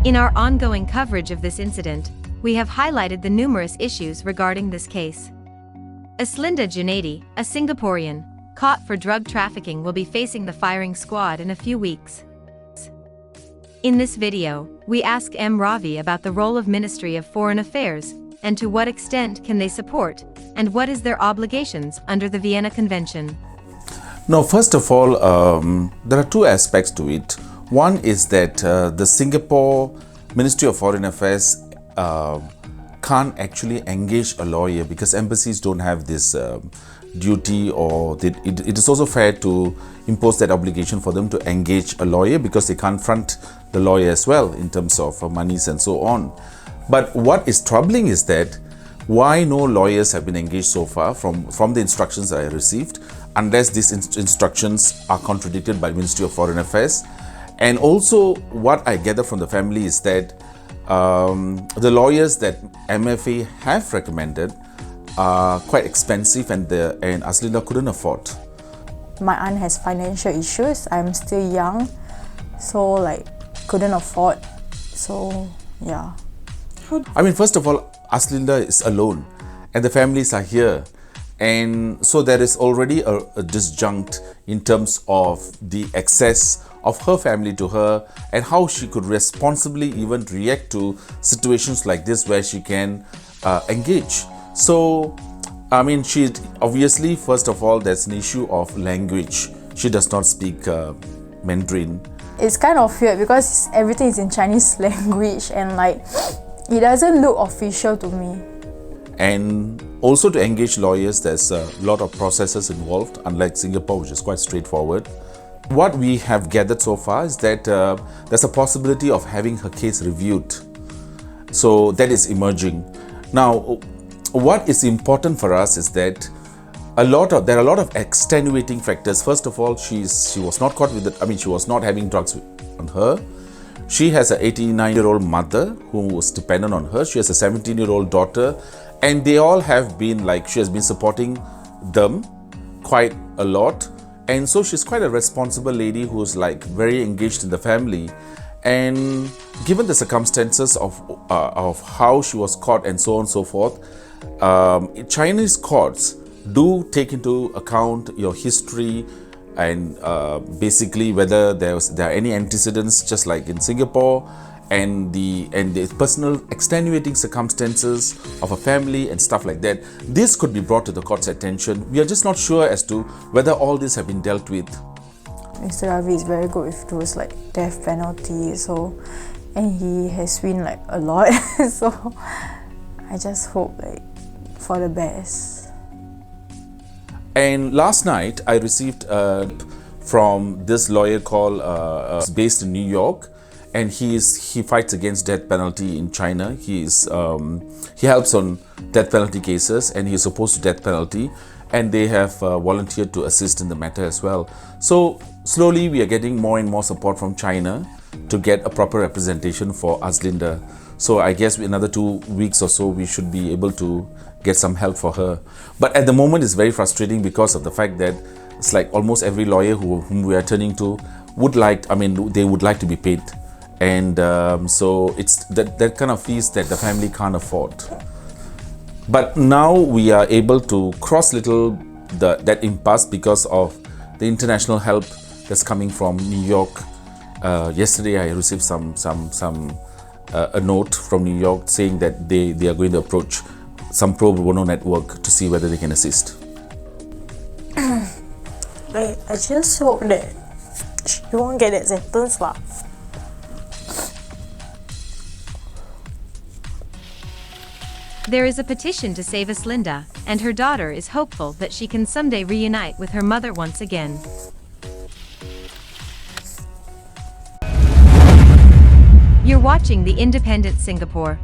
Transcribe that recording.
In our ongoing coverage of this incident, we have highlighted the numerous issues regarding this case. Aslinda Junaidi, a Singaporean, caught for drug trafficking will be facing the firing squad in a few weeks. In this video, we ask M. Ravi about the role of Ministry of Foreign Affairs, and to what extent can they support, and what is their obligations under the Vienna Convention. No, first of all, there are two aspects to it. One is that the Singapore Ministry of Foreign Affairs can't actually engage a lawyer because embassies don't have this duty, or it is also fair to impose that obligation for them to engage a lawyer because they can't front the lawyer as well in terms of monies and so on. But what is troubling is that why no lawyers have been engaged so far from the instructions I received, unless these instructions are contradicted by Ministry of Foreign Affairs. And also what I gather from the family is that the lawyers that MFA have recommended are quite expensive, and Aslinda couldn't afford. My aunt has financial issues. I'm still young, so couldn't afford. So yeah. I mean, first of all, Aslinda is alone and the families are here. And so there is already a disjunct in terms of the access of her family to her and how she could responsibly even react to situations like this where she can engage. So, I mean, she obviously, first of all, there's an issue of language. She does not speak Mandarin. It's kind of weird because everything is in Chinese language and it doesn't look official to me. And also to engage lawyers, there's a lot of processes involved, unlike Singapore, which is quite straightforward. What we have gathered so far is that there's a possibility of having her case reviewed. So that is emerging. Now, what is important for us is that there are a lot of extenuating factors. First of all, she was not caught with it. I mean, she was not having drugs on her. She has an 89-year-old mother who was dependent on her. She has a 17-year-old daughter. And they all have been she has been supporting them quite a lot. And so she's quite a responsible lady who's very engaged in the family. And given the circumstances of how she was caught and so on and so forth, Chinese courts do take into account your history and basically whether there are any antecedents, just like in Singapore, and the personal extenuating circumstances of a family and stuff like that. This could be brought to the court's attention. We are just not sure as to whether all this have been dealt with. Mr. Ravi is very good with those death penalty, and he has win a lot. So I just hope for the best. And last night I received from this lawyer called based in New York, and he fights against death penalty in China. He helps on death penalty cases, and he is opposed to death penalty, and they have volunteered to assist in the matter as well. So slowly we are getting more and more support from China to get a proper representation for Aslinda. So I guess in another 2 weeks or so we should be able to get some help for her. But at the moment it's very frustrating because of the fact that it's almost every lawyer whom we are turning to they would like to be paid. And so it's that kind of fees that the family can't afford. But now we are able to cross that impasse because of the international help that's coming from New York. Yesterday I received a note from New York saying that they are going to approach some pro bono network to see whether they can assist. I just hope that she won't get that sentence lah. There is a petition to save Aslinda, and her daughter is hopeful that she can someday reunite with her mother once again. You're watching The Independent Singapore.